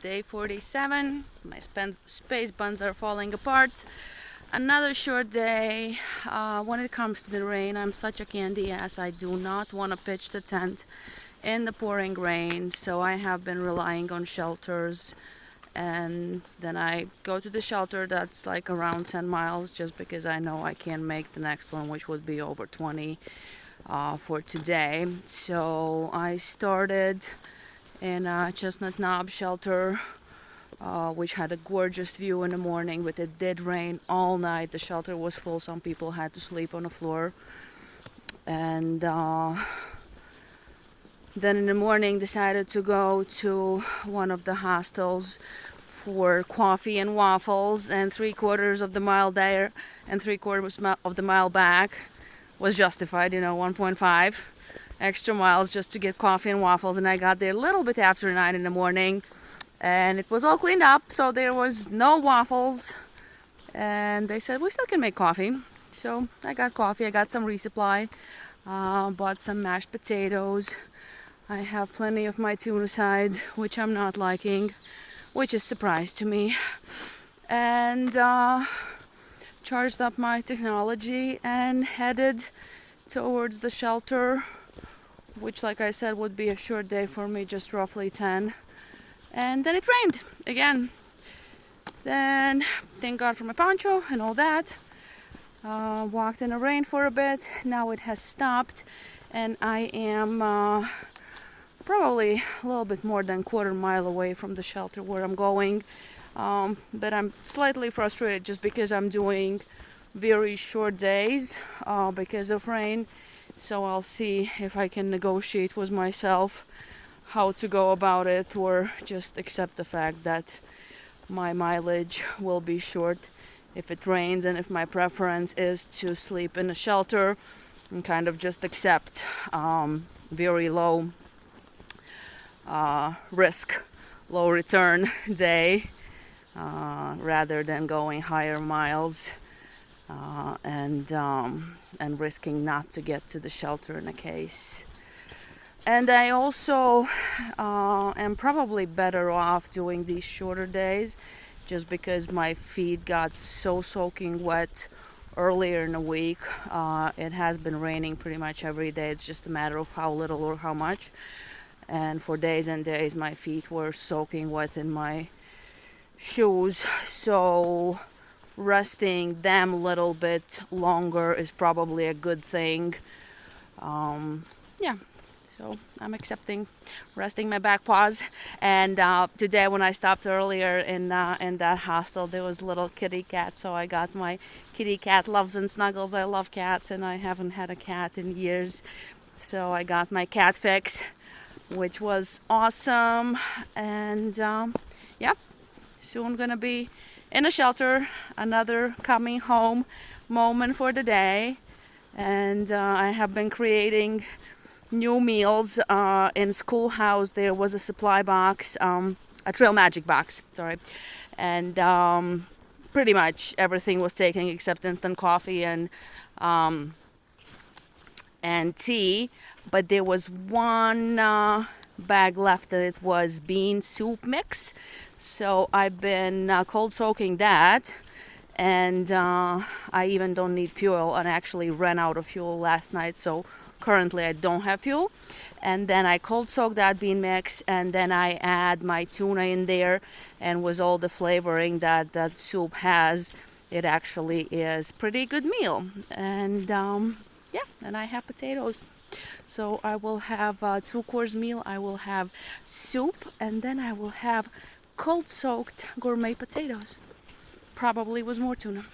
Day 47. My space buns are falling apart. Another short day. When it comes to the rain, I'm such a candy ass. I do not want to pitch the tent in the pouring rain, so I have been relying on shelters, and then I go to the shelter that's like around 10 miles just because I know I can't make the next one, which would be over 20 for today. So I started in a Chestnut Knob shelter, which had a gorgeous view in the morning, but it did rain all night. The shelter was full. Some people had to sleep on the floor. And then in the morning decided to go to one of the hostels for coffee and waffles, and 3/4 of the mile there and 3/4 of the mile back was justified, 1.5 extra miles just to get coffee and waffles. And I got there a little bit after 9 in the morning, and it was all cleaned up, so there was no waffles, and they said we still can make coffee. So I got coffee, I got some resupply, bought some mashed potatoes. I have plenty of my tuna sides, which I'm not liking, which is a surprise to me, and charged up my technology and headed towards the shelter, which, like I said, would be a short day for me, just roughly 10. And then it rained again. Then, thank God for my poncho and all that. Walked in the rain for a bit. Now it has stopped, and I am probably a little bit more than 1/4 mile away from the shelter where I'm going. But I'm slightly frustrated just because I'm doing very short days because of rain. So I'll see if I can negotiate with myself how to go about it, or just accept the fact that my mileage will be short if it rains, and if my preference is to sleep in a shelter and kind of just accept very low risk, low return day rather than going higher miles and risking not to get to the shelter in a case. And I also am probably better off doing these shorter days just because my feet got so soaking wet earlier in the week. It has been raining pretty much every day. It's just a matter of how little or how much. And for days and days, my feet were soaking wet in my shoes. So resting them a little bit longer is probably a good thing. So I'm accepting resting my back paws. And today, when I stopped earlier in that hostel, there was a little kitty cat. So I got my kitty cat loves and snuggles. I love cats, and I haven't had a cat in years. So I got my cat fix, which was awesome. And soon gonna be in a shelter. Another coming home moment for the day. And I have been creating new meals. In schoolhouse there was a supply box, a Trail Magic box, sorry, and pretty much everything was taken except instant coffee and tea. But there was one bag left, and it was bean soup mix. So I've been cold soaking that, and I even don't need fuel, and I actually ran out of fuel last night, so currently I don't have fuel. And then I cold soak that bean mix, and then I add my tuna in there, and with all the flavoring that that soup has, it actually is pretty good meal. And and I have potatoes. So I will have a 2-course meal. I will have soup, and then I will have cold soaked gourmet potatoes, probably with more tuna.